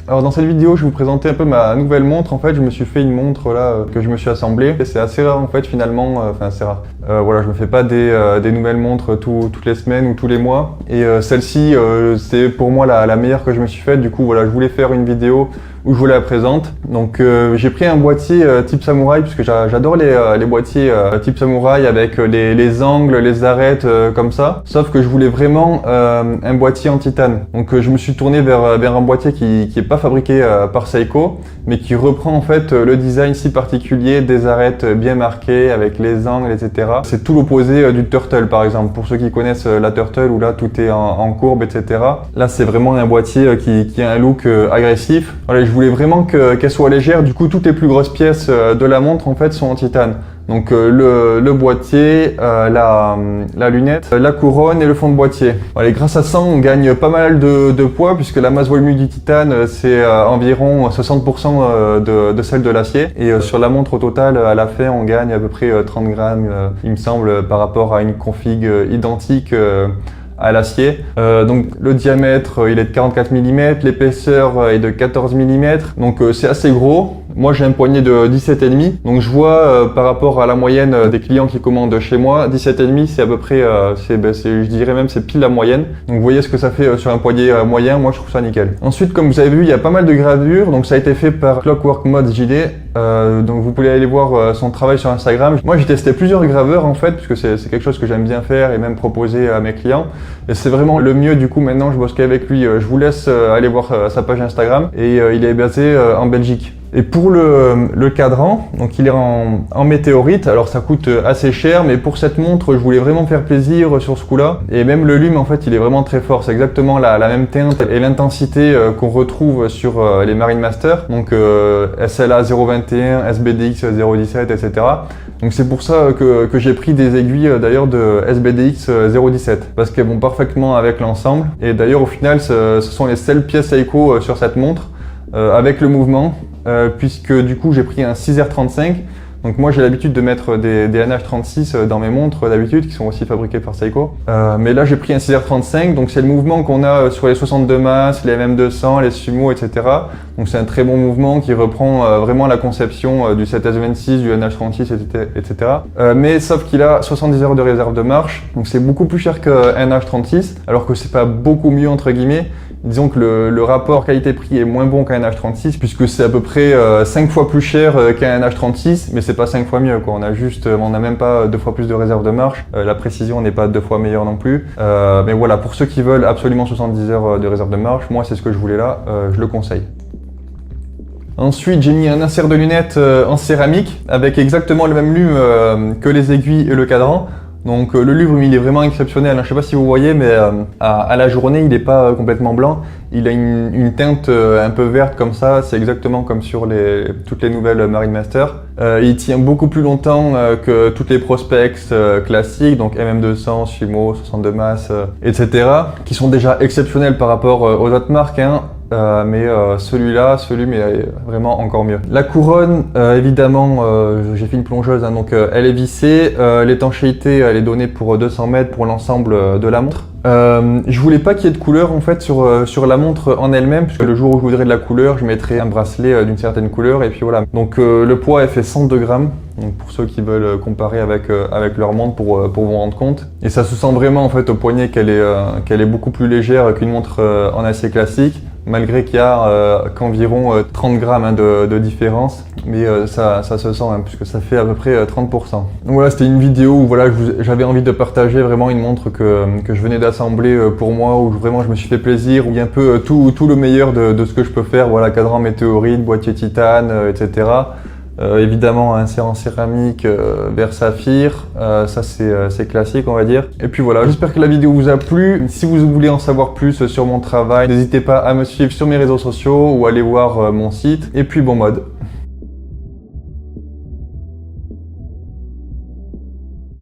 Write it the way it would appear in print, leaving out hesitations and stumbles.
Alors dans cette vidéo, je vais vous présenter un peu ma nouvelle montre. En fait, je me suis fait une montre là que je me suis assemblée. C'est assez rare en fait finalement, enfin c'est rare. Voilà, je me fais pas des nouvelles montres toutes les semaines ou tous les mois. Et celle-ci, c'est pour moi la meilleure que je me suis faite. Du coup, voilà, je voulais faire une vidéo où je vous la présente. Donc j'ai pris un boîtier type samouraï puisque j'adore les boîtiers type samouraï avec les angles, les arêtes comme ça. Sauf que je voulais vraiment un boîtier en titane. Donc je me suis tourné vers un boîtier qui est pas fabriqué par Seiko, mais qui reprend en fait le design si particulier des arêtes bien marquées avec les angles, etc. C'est tout l'opposé du turtle par exemple. Pour ceux qui connaissent la turtle où là tout est en courbe, etc. Là c'est vraiment un boîtier qui a un look agressif. Voilà, je voulais vraiment qu'elle soit légère. Du coup, toutes les plus grosses pièces de la montre en fait sont en titane. Donc le boîtier, la lunette, la couronne et le fond de boîtier. Voilà, et grâce à ça, on gagne pas mal de poids puisque la masse volumique du titane, c'est environ 60% de celle de l'acier. Et sur la montre au total, à la fin, on gagne à peu près 30 grammes, il me semble, par rapport à une config identique à l'acier. Donc le diamètre il est de 44 mm, l'épaisseur est de 14 mm, donc c'est assez gros. Moi j'ai un poignet de 17,5, donc je vois par rapport à la moyenne des clients qui commandent chez moi, 17,5 c'est à peu près, je dirais même c'est pile la moyenne. Donc vous voyez ce que ça fait sur un poignet moyen, moi je trouve ça nickel. Ensuite comme vous avez vu il y a pas mal de gravures, donc ça a été fait par Clockwork Mod JD, donc vous pouvez aller voir son travail sur Instagram. Moi j'ai testé plusieurs graveurs en fait, puisque c'est quelque chose que j'aime bien faire et même proposer à mes clients. Et c'est vraiment le mieux, du coup maintenant je bosse qu'avec lui. Je vous laisse aller voir sa page Instagram et il est basé en Belgique. Et pour le cadran, donc il est en météorite, alors ça coûte assez cher, mais pour cette montre je voulais vraiment faire plaisir sur ce coup-là. Et même le lume en fait il est vraiment très fort, c'est exactement la même teinte et l'intensité qu'on retrouve sur les Marine Master, donc SLA 021, SBDX 017, etc. Donc c'est pour ça que j'ai pris des aiguilles d'ailleurs de SBDX 017, parce qu'elles vont parfaitement avec l'ensemble. Et d'ailleurs au final ce sont les seules pièces Seiko sur cette montre avec le mouvement. Puisque du coup j'ai pris un 6R35, donc moi j'ai l'habitude de mettre des NH36 dans mes montres d'habitude qui sont aussi fabriquées par Seiko, mais là j'ai pris un 6R35, donc c'est le mouvement qu'on a sur les 62 masses, les MM200, les Sumo, etc. Donc c'est un très bon mouvement qui reprend vraiment la conception du 7S26, du NH36, etc. Mais sauf qu'il a 70 heures de réserve de marche, donc c'est beaucoup plus cher qu'un NH36, alors que c'est pas beaucoup mieux entre guillemets. Disons que le rapport qualité-prix est moins bon qu'un NH36 puisque c'est à peu près 5 fois plus cher qu'un NH36, mais c'est pas 5 fois mieux quoi. On n'a même pas 2 fois plus de réserve de marche. La précision n'est pas 2 fois meilleure non plus. Mais voilà, pour ceux qui veulent absolument 70 heures de réserve de marche, moi c'est ce que je voulais là, je le conseille. Ensuite, j'ai mis un insert de lunettes en céramique avec exactement le même lume que les aiguilles et le cadran. Donc le lume il est vraiment exceptionnel, je sais pas si vous voyez, mais à la journée il n'est pas complètement blanc, il a une teinte un peu verte comme ça, c'est exactement comme sur toutes les nouvelles Marine Master. Il tient beaucoup plus longtemps que toutes les Prospex classiques, donc MM200, Sumo, 62 masses, etc. qui sont déjà exceptionnels par rapport aux autres marques. Mais celui-là, ce lume est vraiment encore mieux. La couronne, évidemment, j'ai fait une plongeuse, donc elle est vissée. L'étanchéité, elle est donnée pour 200 mètres pour l'ensemble de la montre. Je voulais pas qu'il y ait de couleur en fait sur la montre en elle-même, puisque le jour où je voudrais de la couleur, je mettrais un bracelet d'une certaine couleur et puis voilà. Donc le poids elle fait 102 grammes, donc pour ceux qui veulent comparer avec leur montre pour vous rendre compte. Et ça se sent vraiment en fait au poignet qu'elle est beaucoup plus légère qu'une montre en acier classique, malgré qu'il y a qu'environ 30 grammes de différence, mais ça se sent puisque ça fait à peu près 30%. Donc voilà, c'était une vidéo où voilà, j'avais envie de partager vraiment une montre que je venais d'assembler pour moi, où vraiment je me suis fait plaisir, où il y a un peu tout le meilleur de ce que je peux faire, voilà, cadran météorite, boîtier titane, etc. Évidemment un insert en céramique vers saphir, ça c'est classique on va dire. Et puis voilà, j'espère que la vidéo vous a plu. Si vous voulez en savoir plus sur mon travail, n'hésitez pas à me suivre sur mes réseaux sociaux ou aller voir mon site. Et puis bon mode.